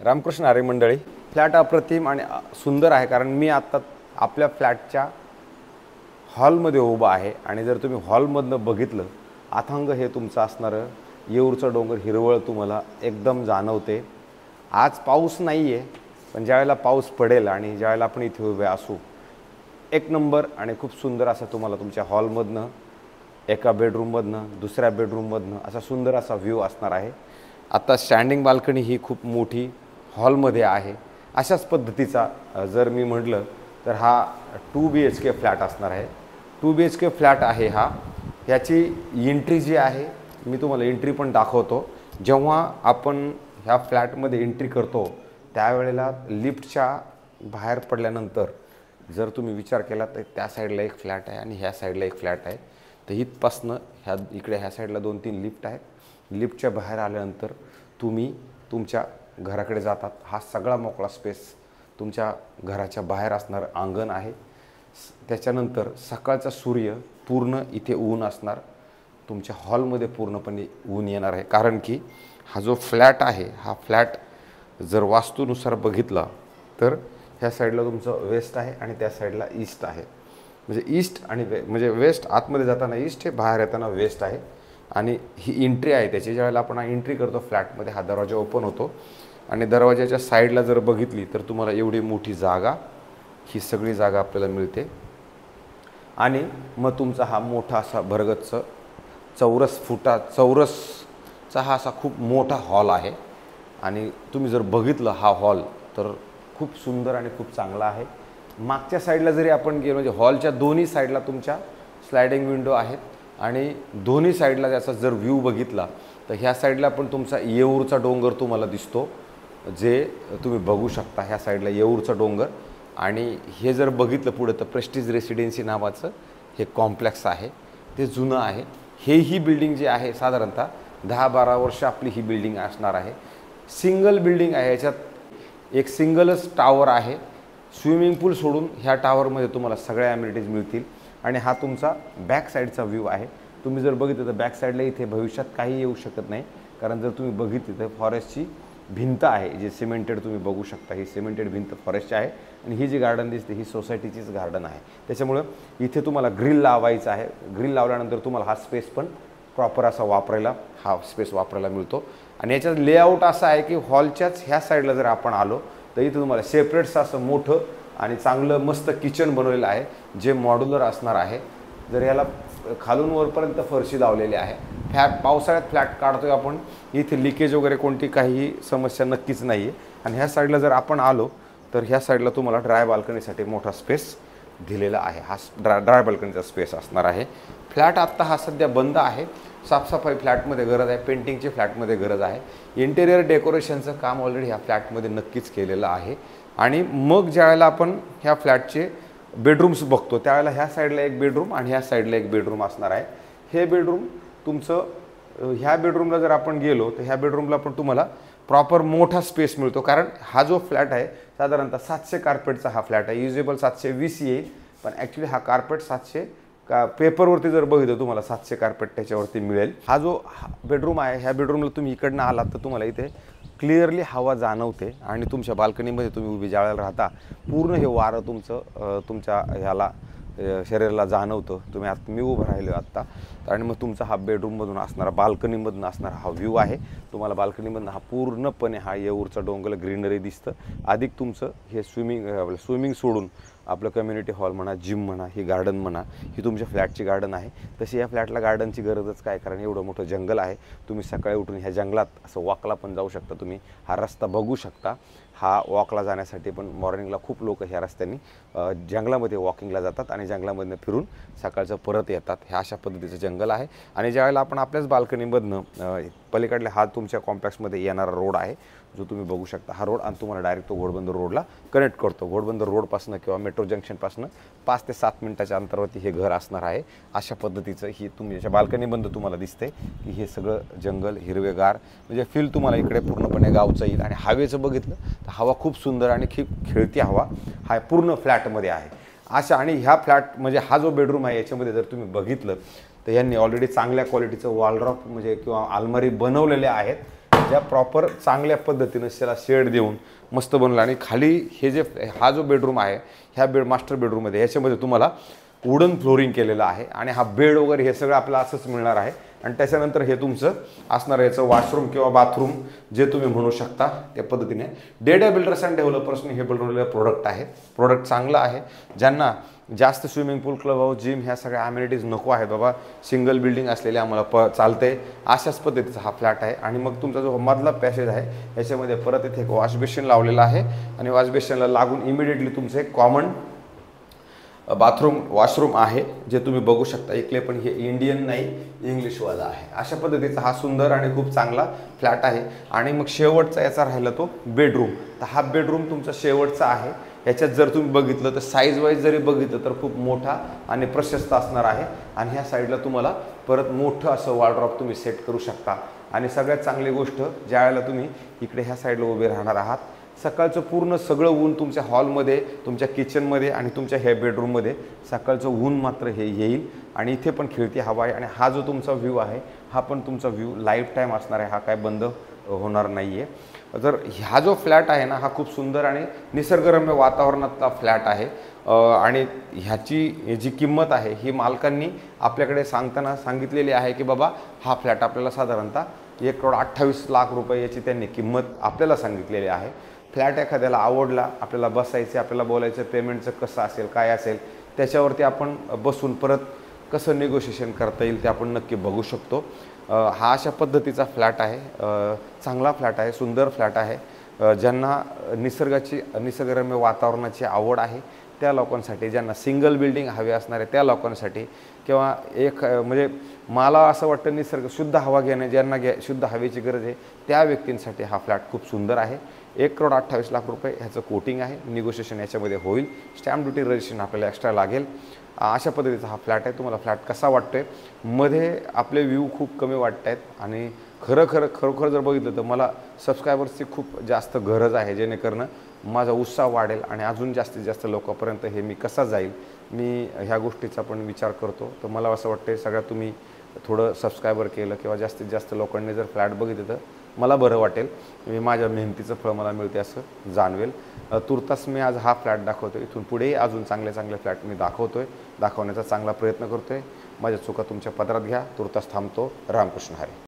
रामकृष्ण हरी मंडळी, फ्लॅट अप्रतिम आणि सुंदर आहे. कारण मी आता आपल्या फ्लॅटच्या हॉलमध्ये उभा आहे आणि जर तुम्ही हॉलमधनं बघितलं, अथांग हे तुमचं असणारं येऊरचं डोंगर हिरवळ तुम्हाला एकदम जाणवते. आज पाऊस नाही आहे, पण ज्यावेळेला पाऊस पडेल आणि ज्यावेळेला आपण इथे उभे असू, एक नंबर आणि खूप सुंदर असा तुम्हाला तुमच्या हॉलमधनं, एका बेडरूममधनं, दुसऱ्या बेडरूममधनं असा सुंदर असा व्ह्यू असणार आहे. आता स्टँडिंग बाल्कनी ही खूप मोठी हॉलमध्ये आहे. अशाच पद्धतीचा जर मी म्हटलं तर हा 2 BHK फ्लॅट असणार आहे. 2 BHK फ्लॅट आहे हा. ह्याची एंट्री जी आहे, मी तुम्हाला एंट्री पण दाखवतो. जेव्हा आपण ह्या फ्लॅटमध्ये एंट्री करतो त्यावेळेला लिफ्टच्या बाहेर पडल्यानंतर जर तुम्ही विचार केला तर त्या साईडला एक फ्लॅट आहे आणि ह्या साईडला एक फ्लॅट आहे. तर इथपासनं इकडे ह्या साईडला 2-3 लिफ्ट आहेत. लिफ्टच्या बाहेर आल्यानंतर तुम्ही तुमच्या घराकडे जातात. हा सगळा मोकळा स्पेस तुमच्या घराच्या बाहेर असणार अंगण आहे. त्याच्यानंतर सकाळचा सूर्य पूर्ण इथे ऊन असणार. तुमच्या हॉलमध्ये पूर्णपणे ऊन येणार आहे. कारण की हा जो फ्लॅट आहे, हा फ्लॅट जर वास्तूनुसार बघितला तर ह्या साईडला तुमचं वेस्ट आहे आणि त्या साईडला ईस्ट आहे. म्हणजे ईस्ट आणि म्हणजे वेस्ट, आतमध्ये जाताना ईस्ट आहे, बाहेर येताना वेस्ट आहे. आणि ही एंट्री आहे त्याची. ज्यावेळेला आपण एंट्री करतो फ्लॅटमध्ये, हा दरवाजा ओपन होतो आणि दरवाजाच्या साईडला जर बघितली तर तुम्हाला एवढी मोठी जागा, ही सगळी जागा आपल्याला मिळते. आणि मग तुमचा हा मोठा असा भरगच्च चौरसचा हा असा खूप मोठा हॉल आहे. आणि तुम्ही जर बघितलं हा हॉल तर खूप सुंदर आणि खूप चांगला आहे. मागच्या साईडला जरी आपण गेलो, म्हणजे हॉलच्या दोन्ही साईडला तुमच्या स्लायडिंग विंडो आहेत आणि दोन्ही साईडला त्याचा जर व्ह्यू बघितला तर ह्या साईडला पण तुमचा येऊरचा डोंगर तुम्हाला दिसतो, जे तुम्ही बघू शकता. ह्या साईडला येऊरचा डोंगर. आणि हे जर बघितलं पुढे तर प्रेस्टिज रेसिडेन्सी नावाचं हे कॉम्प्लेक्स आहे, ते जुनं आहे. ही बिल्डिंग जी आहे साधारणतः 10-12 वर्ष आपली ही बिल्डिंग असणार आहे. सिंगल बिल्डिंग आहे. याच्यात एक सिंगलच टावर आहे. स्विमिंग पूल सोडून ह्या टावरमध्ये तुम्हाला सगळ्या ॲम्युनिटीज मिळतील. आणि हा तुमचा बॅक साईडचा व्ह्यू आहे. तुम्ही जर बघितलं तर बॅक साईडला इथे भविष्यात काही येऊ शकत नाही. कारण जर तुम्ही बघितली तर फॉरेस्टची भिंत आहे, जे सिमेंटेड तुम्ही बघू शकता. ही सिमेंटेड भिंत फॉरेस्टची आहे. आणि ही जी गार्डन दिसते ही सोसायटीचीच गार्डन आहे. त्याच्यामुळं इथे तुम्हाला ग्रिल लावायचं आहे. ग्रिल लावल्यानंतर तुम्हाला हा स्पेस पण प्रॉपर असा हा स्पेस वापरायला मिळतो. आणि याच्यात लेआउट असा आहे की हॉलच्याच ह्या साईडला जर आपण आलो तर इथं तुम्हाला सेपरेटचं असं मोठं आणि चांगलं मस्त किचन बनवलेलं आहे, जे मॉड्युलर असणार आहे. जर याला खालून वरपर्यंत फरशी लावलेली आहे. पावसाळ्यात फ्लॅट काढतोय आपण, इथे लिकेज वगैरे कोणती काही समस्या नक्कीच नाही आहे. आणि ह्या साईडला जर आपण आलो तर ह्या साईडला तुम्हाला ड्राय बाल्कनीसाठी मोठा स्पेस दिलेला आहे. हा ड्राय बाल्कनीचा स्पेस असणार आहे. फ्लॅट आत्ता हा सध्या बंद आहे. साफसफाई फ्लॅटमध्ये गरज आहे, पेंटिंगची फ्लॅटमध्ये गरज आहे. इंटेरियर डेकोरेशनचं काम ऑलरेडी ह्या फ्लॅटमध्ये नक्कीच केलेलं आहे. आणि मग ज्यावेळेला आपण ह्या फ्लॅटचे बेडरूम्स बघतो त्यावेळेला ह्या साईडला एक बेडरूम आणि ह्या साईडला एक बेडरूम असणार आहे. हे बेडरूम तुमचं, ह्या बेडरूमला जर आपण गेलो तर ह्या बेडरूमला पण तुम्हाला प्रॉपर मोठा स्पेस मिळतो. कारण हा जो फ्लॅट आहे साधारणतः 700 कार्पेटचा हा फ्लॅट आहे. युजेबल 720 येईल, पण ॲक्च्युली हा कार्पेट 700 पेपरवरती जर बघितलं तुम्हाला 700 कार्पेट त्याच्यावरती मिळेल. हा जो बेडरूम आहे, ह्या बेडरूमला तुम्ही इकडनं आलात तर तुम्हाला इथे क्लिअरली हवा जाणवते. आणि तुमच्या बाल्कनीमध्ये तुम्ही उभी ज्यावेळेला राहता पूर्ण हे वारं तुमच्या ह्याला शरीराला जाणवतं. मी उभं राहिलो आत्ता. आणि मग तुमचा हा बेडरूममधून असणारा, बाल्कनीमधून असणारा हा व्ह्यू आहे. तुम्हाला बाल्कनीमधून हा पूर्णपणे हा येऊरचा डोंगर ग्रीनरी दिसतं. अधिक तुमचं हे स्विमिंग सोडून आपलं कम्युनिटी हॉल म्हणा, जिम म्हणा, ही गार्डन म्हणा, ही तुमच्या फ्लॅटची गार्डन आहे. तशी या फ्लॅटला गार्डनची गरजच काय, कारण एवढं मोठं जंगल आहे. तुम्ही सकाळी उठून ह्या जंगलात असं वॉकला पण जाऊ शकता. तुम्ही हा रस्ता बघू शकता. हा वॉकला जाण्यासाठी पण मॉर्निंगला खूप लोक ह्या रस्त्याने जंगलामध्ये वॉकिंगला जातात आणि जंगलामधनं फिरून सकाळचं परत येतात. ह्या अशा पद्धतीचं जंगल आहे. आणि ज्यावेळेला आपण आपल्याच बाल्कनीमधनं पलीकडले हा तुमच्या कॉम्प्लेक्समध्ये येणारा रोड आहे, जो तुम्ही बघू शकता. हा रोड आणि तुम्हाला डायरेक्ट तो घोडबंदर रोडला कनेक्ट करतो. घोडबंदर रोडपासून किंवा मेट्रो जंक्शनपासून 5 ते 7 मिनिटाच्या अंतरावरती हे घर असणार आहे. अशा पद्धतीचं ही तुमच्या बाल्कनीमधनं तुम्हाला दिसते की हे सगळं जंगल हिरवेगार, म्हणजे फील तुम्हाला इकडे पूर्णपणे गावचं येईल. आणि हवेचं बघितलं तर हवा खूप सुंदर आणि खूप खेळती हवा हा पूर्ण फ्लॅटमध्ये आहे. अशा, आणि ह्या फ्लॅट म्हणजे हा जो बेडरूम आहे याच्यामध्ये जर तुम्ही बघितलं तर यांनी ऑलरेडी चांगल्या क्वालिटीचं वॉलड्रॉप म्हणजे किंवा आलमारी बनवलेले आहेत, या प्रॉपर चांगल्या पद्धतीनं त्याला शेड देऊन मस्त बनला. आणि खाली हे जे हा जो बेडरूम आहे ह्या मास्टर बेडरूममध्ये ह्याच्यामध्ये तुम्हाला वुडन फ्लोरिंग केलेलं आहे आणि हा बेड वगैरे हे सगळं आपल्याला असंच मिळणार आहे. आणि त्याच्यानंतर हे तुमचं असणार आहे याचं वॉशरूम किंवा बाथरूम जे तुम्ही म्हणू शकता त्या पद्धतीने. डेटा बिल्डर्स अँड डेव्हलपर्सने हे बनवलेलं प्रोडक्ट आहे. प्रोडक्ट चांगलं आहे. ज्यांना जास्त स्विमिंग पूल, क्लब हाऊस, जिम ह्या सगळ्या अम्युनिटीज नको आहेत बाबा, सिंगल बिल्डिंग असलेले आम्हाला चालते अशाच पद्धतीचा हा फ्लॅट आहे. आणि मग तुमचा जो मधला पॅसेज आहे याच्यामध्ये परत इथे एक वॉश बेसिन लावलेला आहे आणि वॉश बेसिनला लागून इमिडिएटली तुमचं एक कॉमन बाथरूम वॉशरूम आहे जे तुम्ही बघू शकता. इकडे पण हे इंडियन नाही इंग्लिशवाला आहे. अशा पद्धतीचा हा सुंदर आणि खूप चांगला फ्लॅट आहे. आणि मग शेवटचा याचा राहिला तो बेडरूम. तर हा बेडरूम तुमचा शेवटचा आहे. याच्यात जर तुम्ही बघितलं तर साईज वाईज जरी बघितलं तर खूप मोठा आणि प्रशस्त असणार आहे. आणि ह्या साईडला तुम्हाला परत मोठं असं वॉर्डरोब तुम्ही सेट करू शकता. आणि सगळ्यात चांगली गोष्ट, ज्या वेळेला तुम्ही इकडे ह्या साईडला उभे राहणार आहात, सकाळचं पूर्ण सगळं ऊन तुमच्या हॉलमध्ये, तुमच्या किचनमध्ये आणि तुमच्या ह्या बेडरूममध्ये सकाळचं ऊन मात्र हे येईल. आणि इथे पण खिडकी हवा आहे. आणि हा जो तुमचा व्ह्यू आहे हा पण तुमचा व्ह्यू लाईफ टाईम असणार आहे. हा काय बंद होणार नाही आहे. तर हा जो फ्लॅट आहे ना हा खूप सुंदर आणि निसर्गरम्य वातावरणातला फ्लॅट आहे. आणि ह्याची जी किंमत आहे ही मालकांनी आपल्याकडे सांगताना सांगितलेली आहे की बाबा हा फ्लॅट आपल्याला साधारणतः 1,28,00,000 रुपये याची त्यांनी किंमत आपल्याला सांगितलेली आहे. फ्लॅट एखाद्याला आवडला, आपल्याला बसायचे, आपल्याला बोलायचं, पेमेंटचं कसं असेल काय असेल त्याच्यावरती आपण बसून परत कसं निगोशिएशन करता येईल ते आपण नक्की बघू शकतो. हा अशा पद्धतीचा फ्लॅट आहे. चांगला फ्लॅट आहे, सुंदर फ्लॅट आहे. ज्यांना निसर्गरम्य वातावरणाची आवड आहे त्या लोकांसाठी, ज्यांना सिंगल बिल्डिंग हवे असणारे त्या लोकांसाठी, किंवा एक म्हणजे मला असं वाटतं निसर्ग शुद्ध हवा घेणे ज्यांना शुद्ध हवेची गरज आहे त्या व्यक्तींसाठी हा फ्लॅट खूप सुंदर आहे. 1,28,00,000 रुपये ह्याचं कोटिंग आहे. निगोशिएशन याच्यामध्ये होईल. स्टॅम्प ड्युटी रजिस्ट्रेशन आपल्याला एक्स्ट्रा लागेल. अशा पद्धतीचा हा फ्लॅट आहे. तुम्हाला फ्लॅट कसा वाटतो आहे? मध्ये आपले व्ह्यू खूप कमी वाटत आहेत आणि खरोखर जर बघितलं तर मला सबस्क्रायबर्सची खूप जास्त गरज आहे, जेणेकरून माझा उत्साह वाढेल आणि अजून जास्तीत जास्त लोकांपर्यंत हे मी कसा जाईल मी ह्या गोष्टीचा पण विचार करतो. तर मला असं वाटतं सगळ्यात तुम्ही थोडं सबस्क्रायबर केलं किंवा जास्तीत जास्त लोकांनी जर फ्लॅट बघितलं तर मला बरं वाटेल. मी माझ्या मेहनतीचं फळ मला मिळते असं जाणवेल. तुर्तास मी आज हा फ्लॅट दाखवतो. इथून पुढेही अजून चांगले फ्लॅट मी दाखवण्याचा चांगला प्रयत्न करतो आहे. माझ्या चुका तुमच्या पदरात घ्या. तुर्तास थांबतो. रामकृष्ण हरी.